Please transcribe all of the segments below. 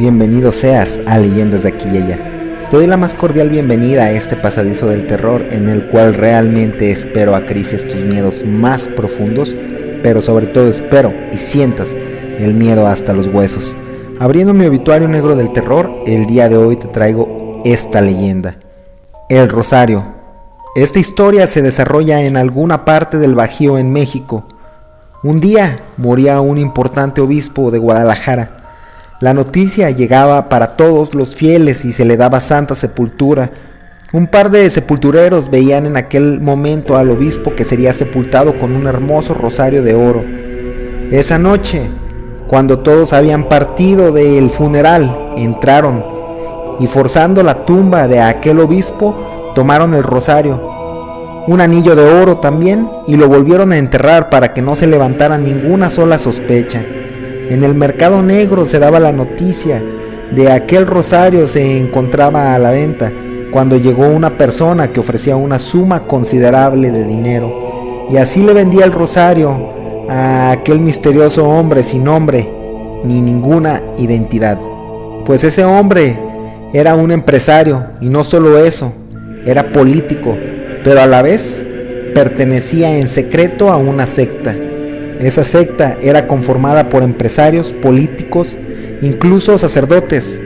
Bienvenido seas a Leyendas de Aquí y Allá. Te doy la más cordial bienvenida a este pasadizo del terror en el cual realmente espero acaricies tus miedos más profundos, pero sobre todo espero y sientas el miedo hasta los huesos. Abriendo mi obituario negro del terror, el día de hoy te traigo esta leyenda. El Rosario. Esta historia se desarrolla en alguna parte del Bajío en México. Un día moría un importante obispo de Guadalajara. La noticia llegaba para todos los fieles y se le daba santa sepultura. Un par de sepultureros veían en aquel momento al obispo que sería sepultado con un hermoso rosario de oro. Esa noche, cuando todos habían partido del funeral, entraron y forzando la tumba de aquel obispo, tomaron el rosario, un anillo de oro también, y lo volvieron a enterrar para que no se levantara ninguna sola sospecha. En el mercado negro se daba la noticia de aquel rosario se encontraba a la venta cuando llegó una persona que ofrecía una suma considerable de dinero, y así le vendía el rosario a aquel misterioso hombre sin nombre ni ninguna identidad. Pues ese hombre era un empresario, y no solo eso, era político, pero a la vez pertenecía en secreto a una secta. Esa secta era conformada por empresarios, políticos, incluso sacerdotes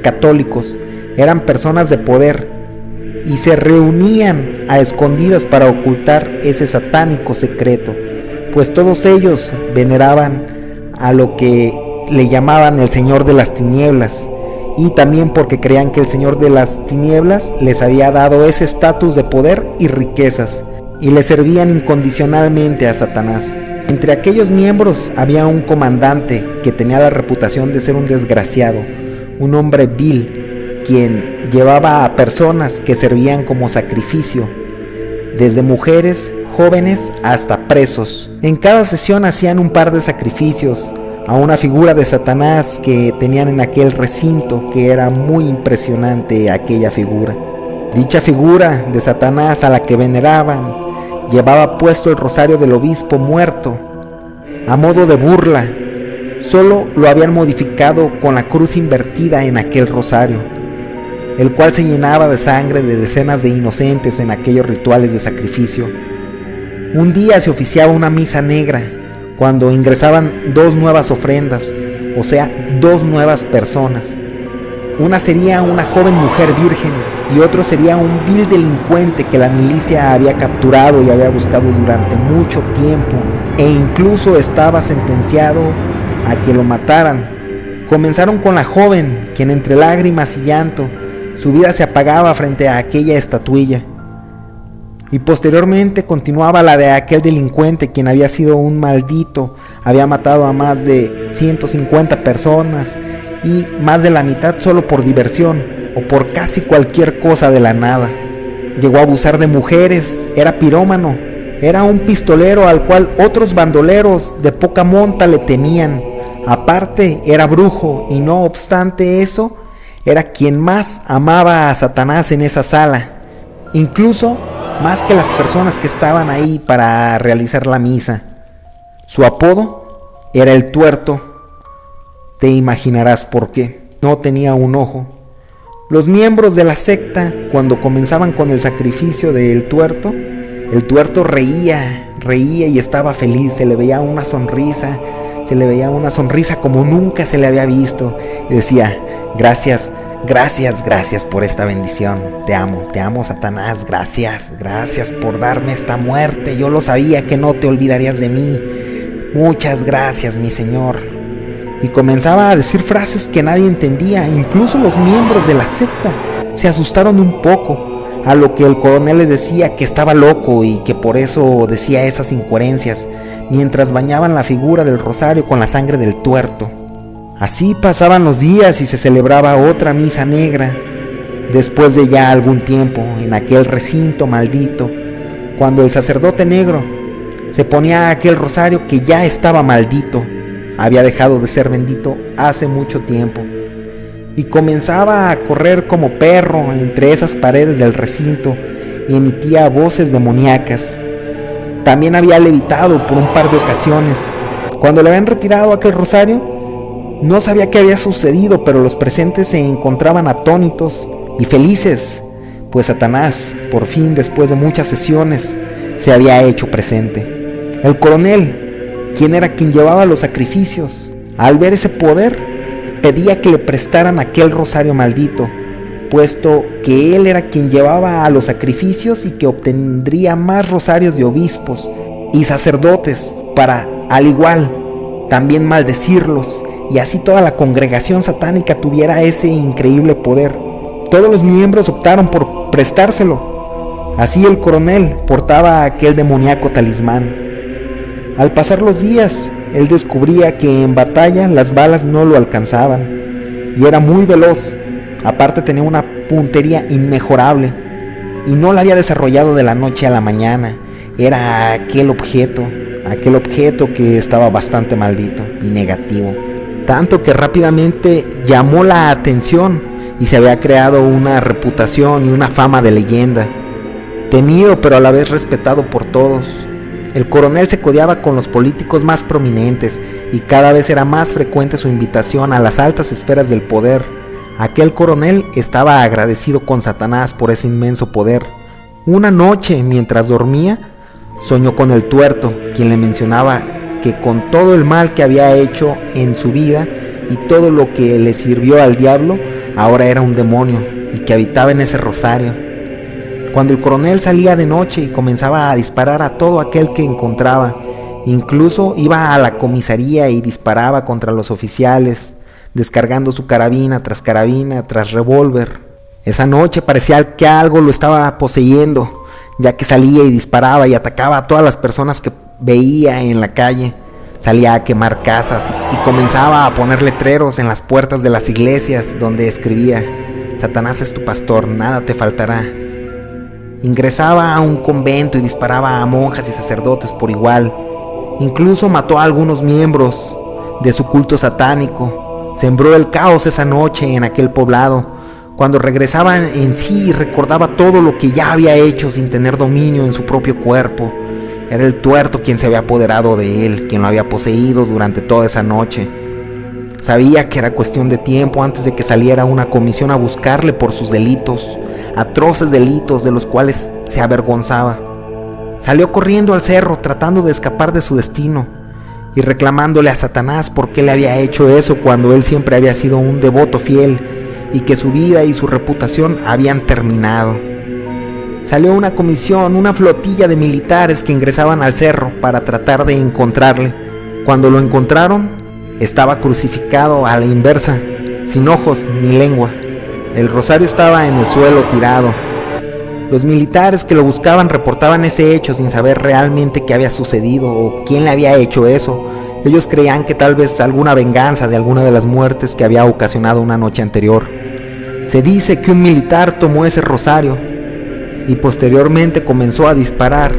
católicos. Eran personas de poder y se reunían a escondidas para ocultar ese satánico secreto, pues todos ellos veneraban a lo que le llamaban el Señor de las Tinieblas, y también porque creían que el Señor de las Tinieblas les había dado ese estatus de poder y riquezas, y le servían incondicionalmente a Satanás. Entre aquellos miembros había un comandante que tenía la reputación de ser un desgraciado, un hombre vil, quien llevaba a personas que servían como sacrificio, desde mujeres, jóvenes hasta presos. En cada sesión hacían un par de sacrificios a una figura de Satanás que tenían en aquel recinto, que era muy impresionante aquella figura. Dicha figura de Satanás a la que veneraban llevaba puesto el rosario del obispo muerto a modo de burla. Solo lo habían modificado con la cruz invertida en aquel rosario, el cual se llenaba de sangre de decenas de inocentes en aquellos rituales de sacrificio. Un día se oficiaba una misa negra, cuando ingresaban dos nuevas ofrendas, o sea, dos nuevas personas. Una sería una joven mujer virgen y otro sería un vil delincuente que la milicia había capturado y había buscado durante mucho tiempo, e incluso estaba sentenciado a que lo mataran. Comenzaron con la joven, quien entre lágrimas y llanto, su vida se apagaba frente a aquella estatuilla. Y posteriormente continuaba la de aquel delincuente, quien había sido un maldito, había matado a más de 150 personas y más de la mitad solo por diversión o por casi cualquier cosa de la nada. Llegó a abusar de mujeres, era pirómano, era un pistolero al cual otros bandoleros de poca monta le temían. Aparte era brujo, y no obstante eso, era quien más amaba a Satanás en esa sala, incluso más que las personas que estaban ahí para realizar la misa. Su apodo era el Tuerto. Te imaginarás por qué. No tenía un ojo. Los miembros de la secta, cuando comenzaban con el sacrificio del Tuerto, el Tuerto reía y estaba feliz. Se le veía una sonrisa como nunca se le había visto, y decía: gracias por esta bendición, te amo Satanás, gracias por darme esta muerte, yo lo sabía que no te olvidarías de mí, muchas gracias mi Señor. Y comenzaba a decir frases que nadie entendía. Incluso los miembros de la secta se asustaron un poco, a lo que el coronel les decía que estaba loco y que por eso decía esas incoherencias, mientras bañaban la figura del rosario con la sangre del Tuerto. Así pasaban los días y se celebraba otra misa negra. Después de ya algún tiempo, en aquel recinto maldito, cuando el sacerdote negro se ponía aquel rosario que ya estaba maldito, había dejado de ser bendito hace mucho tiempo, y comenzaba a correr como perro entre esas paredes del recinto y emitía voces demoníacas. También había levitado por un par de ocasiones. Cuando le habían retirado aquel rosario, No sabía qué había sucedido, pero los presentes se encontraban atónitos y felices, pues Satanás, por fin, después de muchas sesiones, se había hecho presente. El coronel, quien era quien llevaba los sacrificios, al ver ese poder, pedía que le prestaran aquel rosario maldito, puesto que él era quien llevaba a los sacrificios y que obtendría más rosarios de obispos y sacerdotes para, al igual, también maldecirlos, y así toda la congregación satánica tuviera ese increíble poder. Todos los miembros optaron por prestárselo. Así el coronel portaba aquel demoníaco talismán. Al pasar los días, él descubría que en batalla las balas no lo alcanzaban, y era muy veloz. Aparte tenía una puntería inmejorable, y no la había desarrollado de la noche a la mañana. Era aquel objeto que estaba bastante maldito y negativo, tanto que rápidamente llamó la atención y se había creado una reputación y una fama de leyenda, temido pero a la vez respetado por todos. El coronel se codeaba con los políticos más prominentes y cada vez era más frecuente su invitación a las altas esferas del poder. Aquel coronel estaba agradecido con Satanás por ese inmenso poder. Una noche, mientras dormía, soñó con el tuerto, quien le mencionaba que con todo el mal que había hecho en su vida y todo lo que le sirvió al diablo, ahora era un demonio y que habitaba en ese rosario. Cuando el coronel salía de noche y comenzaba a disparar a todo aquel que encontraba, incluso iba a la comisaría y disparaba contra los oficiales, descargando su carabina tras revólver. Esa noche parecía que algo lo estaba poseyendo, ya que salía y disparaba y atacaba a todas las personas que veía en la calle. Salía a quemar casas y comenzaba a poner letreros en las puertas de las iglesias donde escribía: Satanás es tu pastor, nada te faltará. Ingresaba a un convento y disparaba a monjas y sacerdotes por igual. Incluso mató a algunos miembros de su culto satánico. Sembró el caos esa noche en aquel poblado. Cuando regresaba en sí, recordaba todo lo que ya había hecho sin tener dominio en su propio cuerpo. Era el tuerto quien se había apoderado de él, quien lo había poseído durante toda esa noche. Sabía que era cuestión de tiempo antes de que saliera una comisión a buscarle por sus delitos, atroces delitos de los cuales se avergonzaba. Salió corriendo al cerro tratando de escapar de su destino y reclamándole a Satanás por qué le había hecho eso cuando él siempre había sido un devoto fiel y que su vida y su reputación habían terminado. Salió una comisión, una flotilla de militares que ingresaban al cerro para tratar de encontrarle. Cuando lo encontraron, estaba crucificado a la inversa, sin ojos ni lengua. El rosario estaba en el suelo tirado. Los militares que lo buscaban reportaban ese hecho sin saber realmente qué había sucedido o quién le había hecho eso. Ellos creían que tal vez alguna venganza de alguna de las muertes que había ocasionado una noche anterior. Se dice que un militar tomó ese rosario y posteriormente comenzó a disparar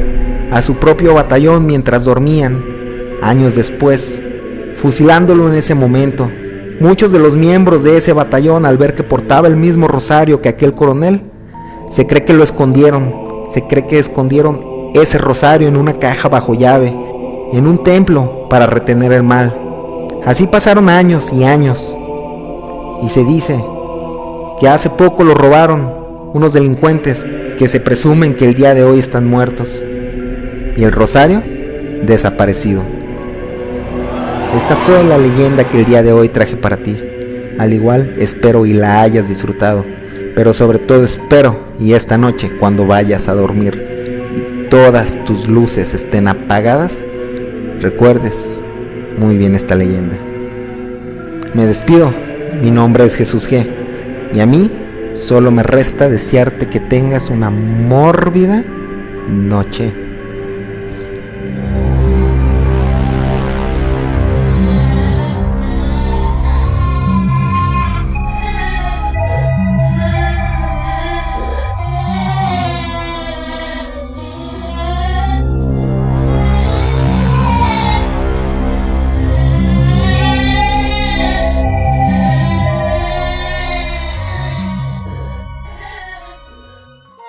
a su propio batallón mientras dormían, años después, fusilándolo en ese momento. Muchos de los miembros de ese batallón, al ver que portaba el mismo rosario que aquel coronel, se cree que lo escondieron, se cree que escondieron ese rosario en una caja bajo llave, en un templo para retener el mal. Así pasaron años y años, y se dice que hace poco lo robaron unos delincuentes que se presumen que el día de hoy están muertos, y el rosario desaparecido. Esta fue la leyenda que el día de hoy traje para ti. Al igual, espero y la hayas disfrutado, pero sobre todo espero y esta noche cuando vayas a dormir y todas tus luces estén apagadas, recuerdes muy bien esta leyenda. Me despido, mi nombre es Jesús G, y a mí solo me resta desearte que tengas una mórbida noche